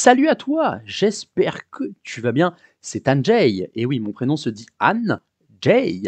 Salut à toi, j'espère que tu vas bien. C'est Anne-Jay. Et oui, mon prénom se dit Anne-Jay.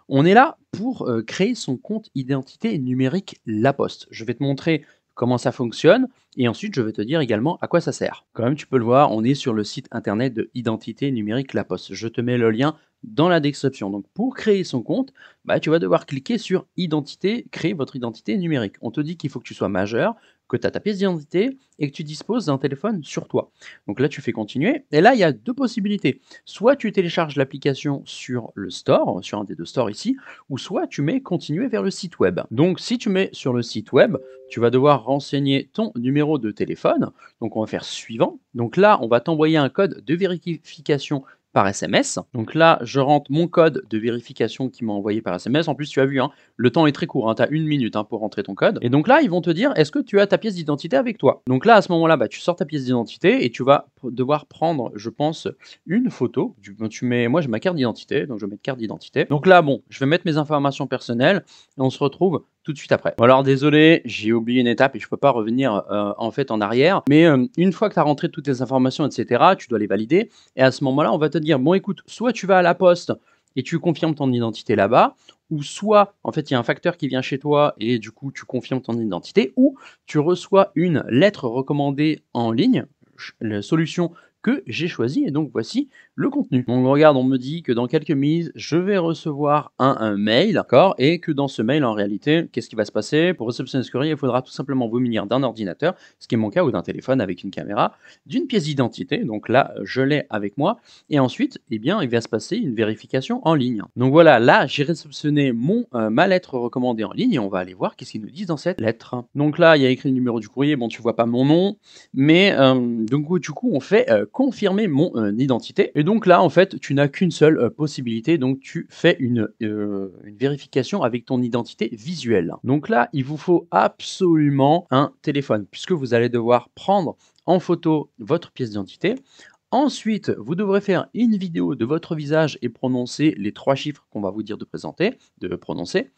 On est là pour créer son compte identité numérique La Poste. Je vais te montrer comment ça fonctionne et ensuite je vais te dire également à quoi ça sert. Quand même, tu peux le voir, on est sur le site internet de Identité numérique La Poste. Je te mets le lien dans la description. Donc pour créer son compte, tu vas devoir cliquer sur Identité, créer votre identité numérique. On te dit qu'il faut que tu sois majeur, que tu as ta pièce d'identité et que tu disposes d'un téléphone sur toi. Donc là, tu fais continuer. Et là, il y a deux possibilités. Soit tu télécharges l'application sur le store, sur un des deux stores ici, ou soit tu mets continuer vers le site web. Donc si tu mets sur le site web, tu vas devoir renseigner ton numéro de téléphone. Donc on va faire suivant. Donc là, on va t'envoyer un code de vérification par SMS. Donc là, je rentre mon code de vérification qui m'a envoyé par SMS. En plus, tu as vu, hein, le temps est très court, hein, tu as 1 minute pour rentrer ton code. Et donc là, ils vont te dire, est-ce que tu as ta pièce d'identité avec toi? Donc là, à ce moment-là, tu sors ta pièce d'identité et tu vas devoir prendre, je pense, une photo. Moi, j'ai ma carte d'identité, donc je vais mettre carte d'identité. Donc là, bon, je vais mettre mes informations personnelles et on se retrouve tout de suite après. Bon, alors désolé, j'ai oublié une étape et je peux pas revenir en arrière. Mais une fois que tu as rentré toutes tes informations, etc., tu dois les valider. Et à ce moment-là, on va te dire, bon écoute, soit tu vas à la poste et tu confirmes ton identité là-bas, ou soit, en fait, il y a un facteur qui vient chez toi et du coup, tu confirmes ton identité, ou tu reçois une lettre recommandée en ligne, la solution que j'ai choisie, et donc voici le contenu. Donc regarde, on me dit que dans quelques minutes, je vais recevoir un mail, d'accord, et que dans ce mail, en réalité, qu'est-ce qui va se passer? Pour réceptionner ce courrier, il faudra tout simplement vous munir d'un ordinateur, ce qui est mon cas, ou d'un téléphone avec une caméra, d'une pièce d'identité, donc là, je l'ai avec moi, et ensuite, eh bien, il va se passer une vérification en ligne. Donc voilà, là, j'ai réceptionné ma lettre recommandée en ligne, et on va aller voir qu'est-ce qu'ils nous disent dans cette lettre. Donc là, il y a écrit le numéro du courrier, bon, tu vois pas mon nom, mais donc du coup, on fait confirmer mon identité. Et donc là, en fait, tu n'as qu'une seule possibilité. Donc tu fais une vérification avec ton identité visuelle. Donc là, il vous faut absolument un téléphone, puisque vous allez devoir prendre en photo votre pièce d'identité. Ensuite, vous devrez faire une vidéo de votre visage et prononcer les 3 chiffres qu'on va vous dire de prononcer.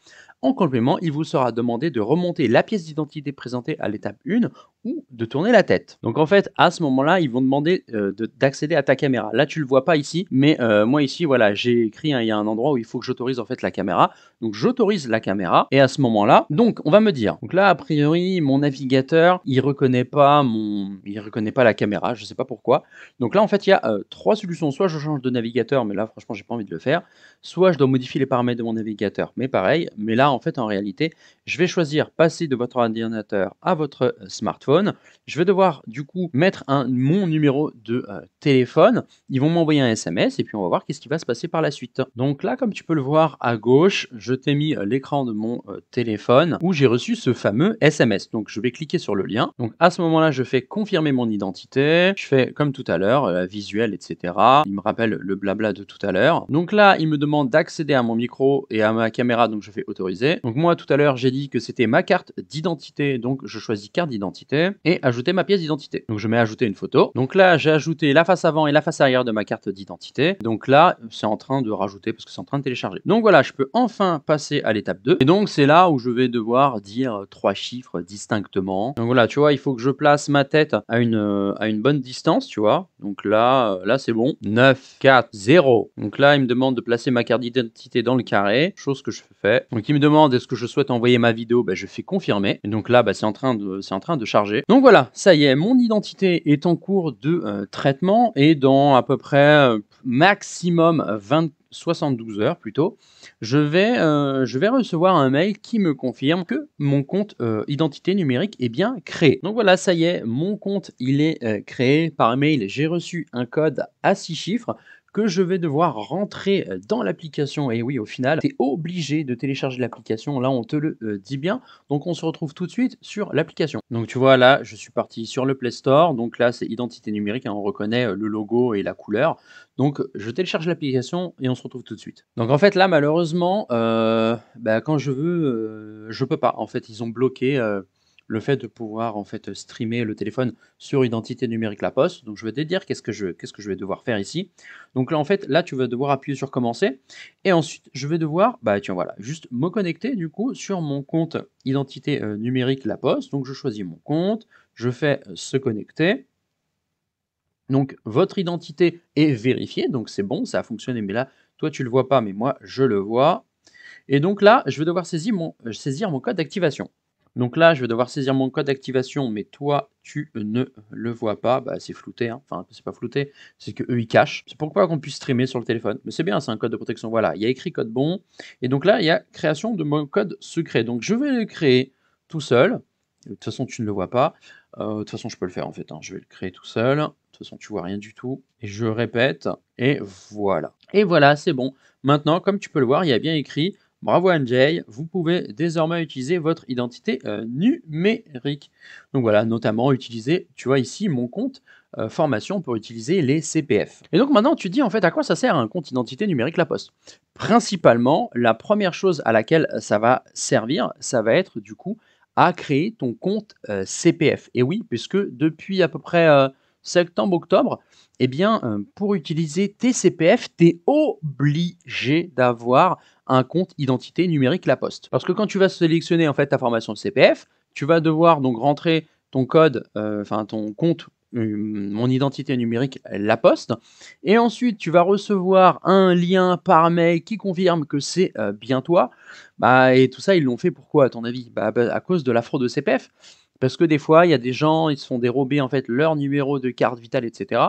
En complément, il vous sera demandé de remonter la pièce d'identité présentée à l'étape 1 ou de tourner la tête. Donc en fait, à ce moment-là, ils vont demander d'accéder à ta caméra. Là, tu le vois pas ici, mais moi ici, voilà, j'ai écrit, hein, il y a un endroit où il faut que j'autorise en fait la caméra. Donc j'autorise la caméra et à ce moment-là, donc on va me dire. Donc là, a priori, mon navigateur, il reconnaît pas la caméra, je sais pas pourquoi. Donc là, en fait, il y a 3 solutions. Soit je change de navigateur, mais là, franchement, j'ai pas envie de le faire. Soit je dois modifier les paramètres de mon navigateur, mais pareil. Mais là, en fait, en réalité, je vais choisir passer de votre ordinateur à votre smartphone. Je vais devoir, du coup, mettre mon numéro de téléphone. Ils vont m'envoyer un SMS et puis on va voir qu'est-ce qui va se passer par la suite. Donc là, comme tu peux le voir à gauche, je t'ai mis l'écran de mon téléphone où j'ai reçu ce fameux SMS. Donc je vais cliquer sur le lien. Donc à ce moment-là, je fais confirmer mon identité. Je fais comme tout à l'heure, visuel, etc. Il me rappelle le blabla de tout à l'heure. Donc là, il me demande d'accéder à mon micro et à ma caméra, donc je fais autoriser. Donc moi, tout à l'heure, j'ai dit que c'était ma carte d'identité, donc je choisis carte d'identité et ajouter ma pièce d'identité. Donc je mets ajouter une photo. Donc là, j'ai ajouté la face avant et la face arrière de ma carte d'identité. Donc là, c'est en train de rajouter parce que c'est en train de télécharger. Donc voilà, je peux enfin passer à l'étape 2. Et donc c'est là où je vais devoir dire 3 chiffres distinctement. Donc voilà, tu vois, il faut que je place ma tête à une bonne distance, tu vois. Donc là, c'est bon. 9, 4, 0. Donc là, il me demande de placer ma carte d'identité dans le carré, chose que je fais. Donc il me demande est-ce que je souhaite envoyer ma vidéo, je fais confirmer. Et donc là, c'est en train de charger. Donc voilà, ça y est, mon identité est en cours de traitement et dans à peu près maximum 72 heures plutôt, je vais recevoir un mail qui me confirme que mon compte identité numérique est bien créé. Donc voilà, ça y est, mon compte il est créé par mail. J'ai reçu un code à 6 chiffres que je vais devoir rentrer dans l'application. Et oui, au final, tu es obligé de télécharger l'application. Là, on te le dit bien. Donc, on se retrouve tout de suite sur l'application. Donc, tu vois, là, je suis parti sur le Play Store. Donc là, c'est identité numérique, hein, on reconnaît le logo et la couleur. Donc, je télécharge l'application et on se retrouve tout de suite. Donc, en fait, là, malheureusement, quand je veux, je peux pas. En fait, ils ont bloqué le fait de pouvoir en fait streamer le téléphone sur identité numérique La Poste. Donc je vais te dire qu'est-ce que je vais devoir faire ici. Donc là en fait, là tu vas devoir appuyer sur commencer et ensuite je vais devoir tiens voilà, juste me connecter du coup sur mon compte identité numérique La Poste. Donc je choisis mon compte, je fais se connecter. Donc votre identité est vérifiée, donc c'est bon, ça a fonctionné, mais là, toi tu le vois pas, mais moi je le vois. Et donc là, je vais devoir saisir mon code d'activation. Donc là, je vais devoir saisir mon code d'activation, mais toi, tu ne le vois pas. Bah, c'est flouté, hein. Enfin, c'est pas flouté, c'est que eux ils cachent. C'est pourquoi qu'on puisse streamer sur le téléphone. Mais c'est bien, c'est un code de protection. Voilà, il y a écrit code bon. Et donc là, il y a création de mon code secret. Donc je vais le créer tout seul. De toute façon, tu ne le vois pas. De toute façon, je peux le faire en fait, hein. Je vais le créer tout seul. De toute façon, tu vois rien du tout. Et je répète. Et voilà. Et voilà, c'est bon. Maintenant, comme tu peux le voir, il y a bien écrit bravo NJ, vous pouvez désormais utiliser votre identité numérique. Donc voilà, notamment utiliser, tu vois ici, mon compte formation pour utiliser les CPF. Et donc maintenant, tu te dis en fait à quoi ça sert un compte identité numérique La Poste. Principalement, la première chose à laquelle ça va servir, ça va être du coup à créer ton compte CPF. Et oui, puisque depuis à peu près septembre-octobre, eh bien, pour utiliser tes CPF, tu es obligé d'avoir un compte identité numérique La Poste. Parce que quand tu vas sélectionner en fait ta formation de CPF, tu vas devoir donc rentrer ton code, enfin ton compte, mon identité numérique La Poste, et ensuite tu vas recevoir un lien par mail qui confirme que c'est bien toi. Bah, et tout ça, ils l'ont fait pourquoi à ton avis? À cause de la fraude de CPF. Parce que des fois, il y a des gens, ils se font dérober en fait leur numéro de carte vitale, etc.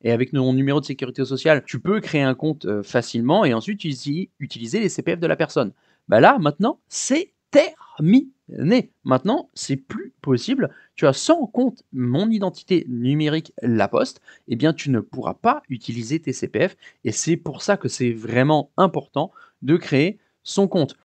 Et avec mon numéro de sécurité sociale, tu peux créer un compte facilement et ensuite utiliser les CPF de la personne. Bah là, maintenant, c'est terminé. Maintenant, c'est plus possible. Tu as sans compte mon identité numérique La Poste, eh bien, tu ne pourras pas utiliser tes CPF. Et c'est pour ça que c'est vraiment important de créer son compte.